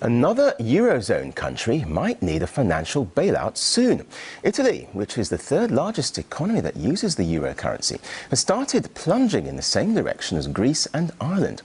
Another Eurozone country might need a financial bailout soon. Italy, which is the third largest economy that uses the euro currency, has started plunging in the same direction as Greece and Ireland.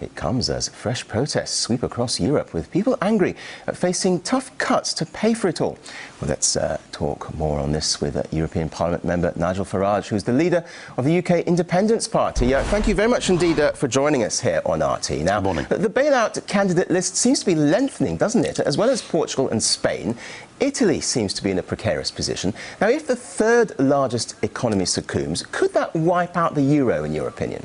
It comes as fresh protests sweep across Europe, with people angry at facing tough cuts to pay for it all. Well, let's talk more on this with European Parliament member Nigel Farage, who's the leader of the UK Independence Party. Thank you very much indeed for joining us here on RT. Now, good morning. The bailout candidate list seems to be lengthening, doesn't it? As well as Portugal and Spain, Italy seems to be in a precarious position. Now, if the third largest economy succumbs, could that wipe out the euro, in your opinion?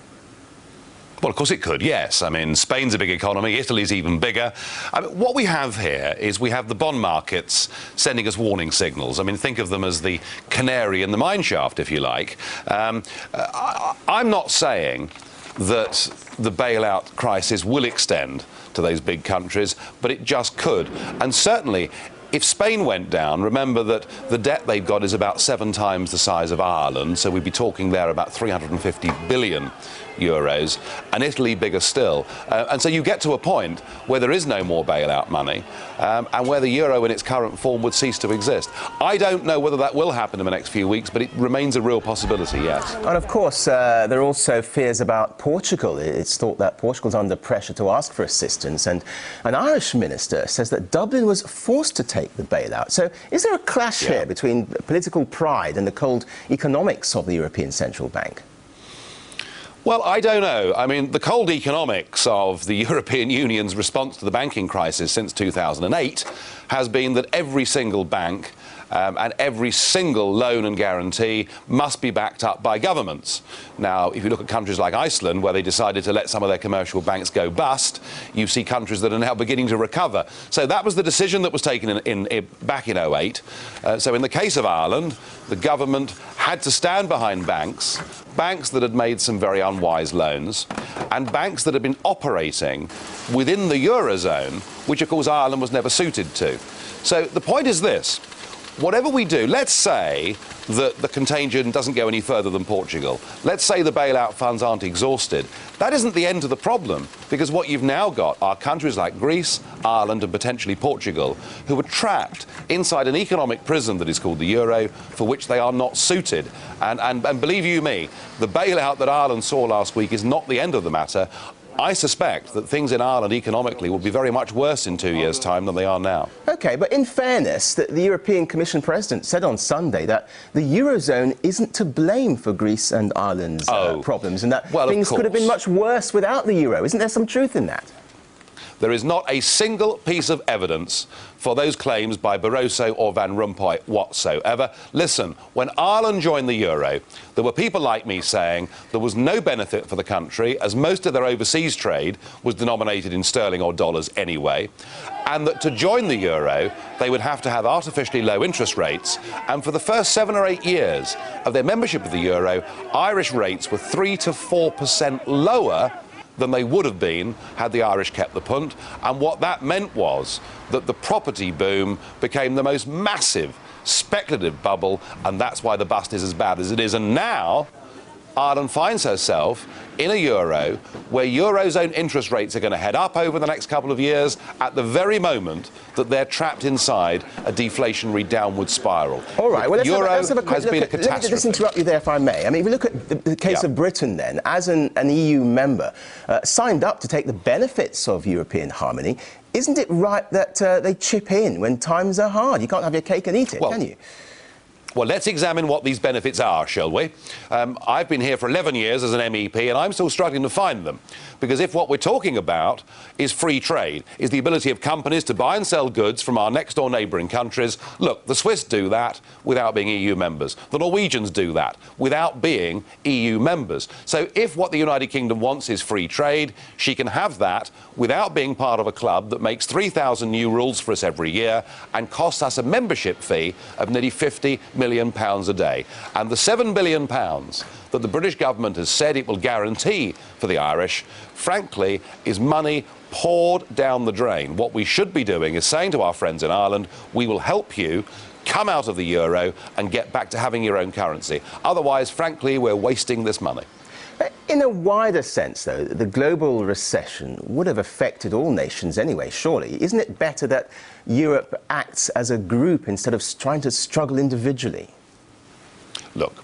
Well, of course it could, yes. I mean, Spain's a big economy, Italy's even bigger. I mean, what we have here is we have the bond markets sending us warning signals. I mean, think of them as the canary in the mine shaft, if you like. I'm not saying that the bailout crisis will extend to those big countries, but it just could. And certainly, if Spain went down, remember that the debt they've got is about 7 times the size of Ireland, so we'd be talking there about 350 billion euros, and Italy bigger still. And so you get to a point where there is no more bailout money, and where the euro in its current form would cease to exist. I don't know whether that will happen in the next few weeks, but it remains a real possibility, yes. And of course, there are also fears about Portugal. It's thought that Portugal's under pressure to ask for assistance, and an Irish minister says that Dublin was forced to take the bailout. So is there a clash here between political pride and the cold economics of the European Central Bank? Well, I don't know. I mean, the cold economics of the European Union's response to the banking crisis since 2008 has been that every single bank and every single loan and guarantee must be backed up by governments. Now, if you look at countries like Iceland, where they decided to let some of their commercial banks go bust, you see countries that are now beginning to recover. So that was the decision that was taken back in 2008. So in the case of Ireland, the government had to stand behind banks that had made some very unwise loans, and banks that had been operating within the Eurozone, which of course Ireland was never suited to. So the point is this: whatever we do, let's say that the contagion doesn't go any further than Portugal. Let's say the bailout funds aren't exhausted. That isn't the end of the problem, because what you've now got are countries like Greece, Ireland and potentially Portugal, who are trapped inside an economic prison that is called the euro, for which they are not suited. And believe you me, the bailout that Ireland saw last week is not the end of the matter. I suspect that things in Ireland economically will be very much worse in 2 years' time than they are now. OK, but in fairness, the European Commission President said on Sunday that the Eurozone isn't to blame for Greece and Ireland's problems, and that things could have been much worse without the euro. Isn't there some truth in that? There is not a single piece of evidence for those claims by Barroso or Van Rompuy whatsoever. Listen, when Ireland joined the euro, there were people like me saying there was no benefit for the country, as most of their overseas trade was denominated in sterling or dollars anyway, and that to join the euro, they would have to have artificially low interest rates. And for the first 7 or 8 years of their membership of the euro, Irish rates were 3 to 4% lower than they would have been had the Irish kept the punt. And what that meant was that the property boom became the most massive speculative bubble, and that's why the bust is as bad as it is. And now Ireland finds herself in a euro where Eurozone interest rates are going to head up over the next couple of years at the very moment that they're trapped inside a deflationary downward spiral. All right, well, let's have a quick look. Let me just interrupt you there, if I may. I mean, if we look at the case of Britain, then, as an EU member, signed up to take the benefits of European harmony, isn't it right that they chip in when times are hard? You can't have your cake and eat it, can you? Well, let's examine what these benefits are, shall we? I've been here for 11 years as an MEP, and I'm still struggling to find them. Because if what we're talking about is free trade, is the ability of companies to buy and sell goods from our next-door neighbouring countries, look, the Swiss do that without being EU members. The Norwegians do that without being EU members. So if what the United Kingdom wants is free trade, she can have that without being part of a club that makes 3,000 new rules for us every year and costs us a membership fee of nearly £50 million a day. And the £7 billion that the British government has said it will guarantee for the Irish, frankly, is money poured down the drain. What we should be doing is saying to our friends in Ireland, we will help you come out of the euro and get back to having your own currency. Otherwise, frankly, we're wasting this money. In a wider sense, though, the global recession would have affected all nations anyway, surely. Isn't it better that Europe acts as a group instead of trying to struggle individually? Look,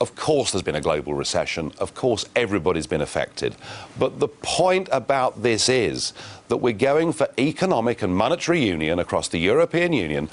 of course there's been a global recession. Of course everybody's been affected. But the point about this is that we're going for economic and monetary union across the European Union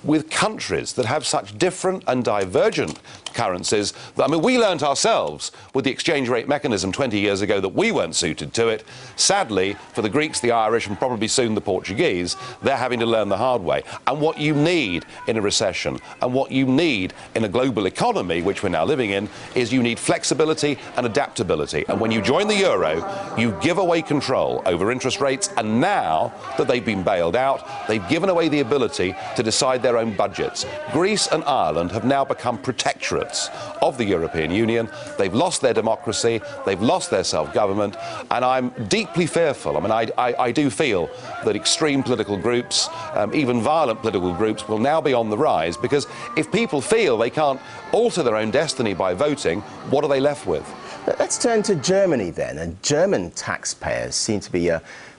with countries that have such different and divergent currencies. I mean, we learnt ourselves with the exchange rate mechanism 20 years ago that we weren't suited to it. Sadly, for the Greeks, the Irish, and probably soon the Portuguese, they're having to learn the hard way. And what you need in a recession and what you need in a global economy, which we're now living in, is you need flexibility and adaptability. And when you join the euro, you give away control over interest rates. And now that they've been bailed out, they've given away the ability to decide their own budgets. Greece and Ireland have now become protectorates of the European Union. They've lost their democracy, they've lost their self-government, and I'm deeply fearful. I mean, I do feel that extreme political groups, even violent political groups, will now be on the rise, because if people feel they can't alter their own destiny by voting, what are they left with? Let's turn to Germany then. And German taxpayers seem to be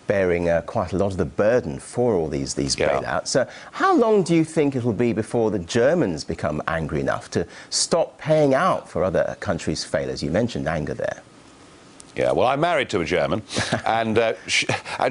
bearing quite a lot of the burden for all these bailouts. How long do you think it will be before the Germans become angry enough to stop paying out for other countries' failures? You mentioned anger there. Yeah, well, I'm married to a German, and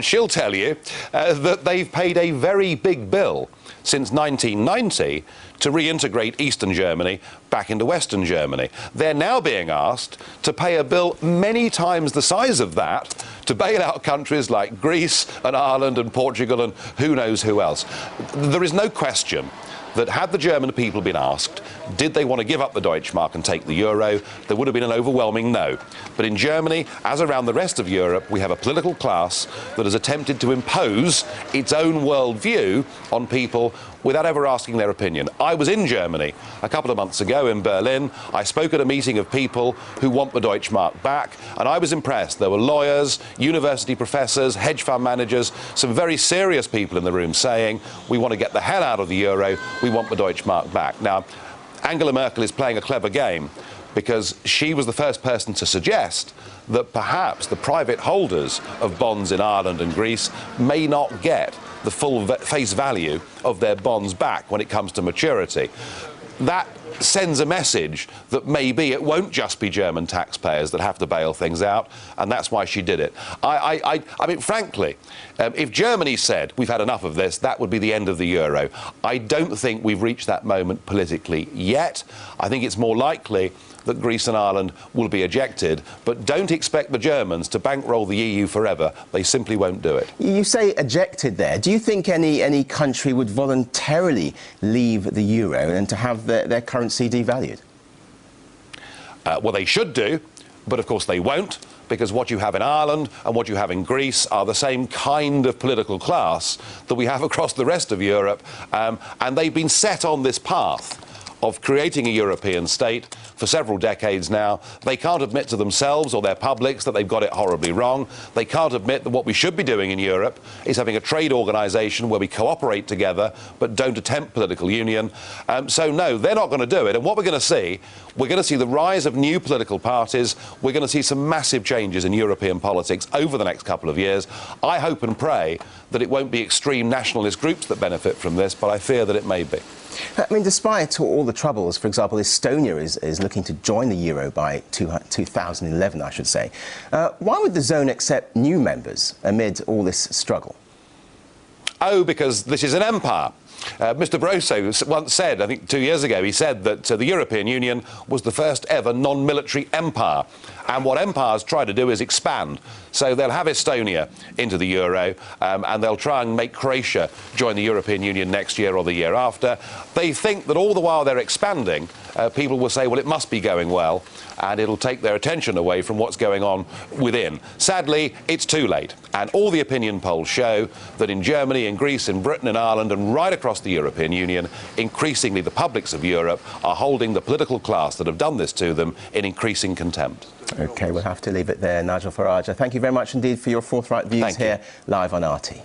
she'll tell you that they've paid a very big bill since 1990 to reintegrate Eastern Germany back into Western Germany. They're now being asked to pay a bill many times the size of that to bail out countries like Greece and Ireland and Portugal and who knows who else. There is no question that had the German people been asked, did they want to give up the Deutschmark and take the euro, there would have been an overwhelming no. But in Germany, as around the rest of Europe, we have a political class that has attempted to impose its own worldview on people without ever asking their opinion. I was in Germany a couple of months ago in Berlin. I spoke at a meeting of people who want the Deutschmark back, and I was impressed. There were lawyers, university professors, hedge fund managers, some very serious people in the room saying, we want to get the hell out of the euro, we want the Deutschmark back. Now, Angela Merkel is playing a clever game, because she was the first person to suggest that perhaps the private holders of bonds in Ireland and Greece may not get the full face value of their bonds back when it comes to maturity. That sends a message that maybe it won't just be German taxpayers that have to bail things out, and that's why she did it. I mean, frankly, if Germany said, we've had enough of this, that would be the end of the euro. I don't think we've reached that moment politically yet. I think it's more likely that Greece and Ireland will be ejected, but don't expect the Germans to bankroll the EU forever. They simply won't do it. You say ejected there. Do you think any country would voluntarily leave the euro and to have their currency devalued? Well, they should do, but of course they won't, because what you have in Ireland and what you have in Greece are the same kind of political class that we have across the rest of Europe, and they've been set on this path of creating a European state for several decades now. They can't admit to themselves or their publics that they've got it horribly wrong. They can't admit that what we should be doing in Europe is having a trade organisation where we cooperate together but don't attempt political union. So no, they're not going to do it. And what we're going to see the rise of new political parties. We're going to see some massive changes in European politics over the next couple of years. I hope and pray that it won't be extreme nationalist groups that benefit from this, but I fear that it may be. I mean, despite all the troubles, for example, Estonia is looking to join the euro by 2011, I should say. Why would the zone accept new members amid all this struggle? Oh, because this is an empire. Mr. Barroso once said, I think 2 years ago, he said that the European Union was the first ever non-military empire. And what empires try to do is expand. So they'll have Estonia into the euro, and they'll try and make Croatia join the European Union next year or the year after. They think that all the while they're expanding, people will say, well, it must be going well, and it'll take their attention away from what's going on within. Sadly, it's too late. And all the opinion polls show that in Germany, in Greece, in Britain, in Ireland, and right across the European Union, increasingly the publics of Europe are holding the political class that have done this to them in increasing contempt. OK, we'll have to leave it there. Nigel Farage, thank you very much indeed for your forthright views here live on RT.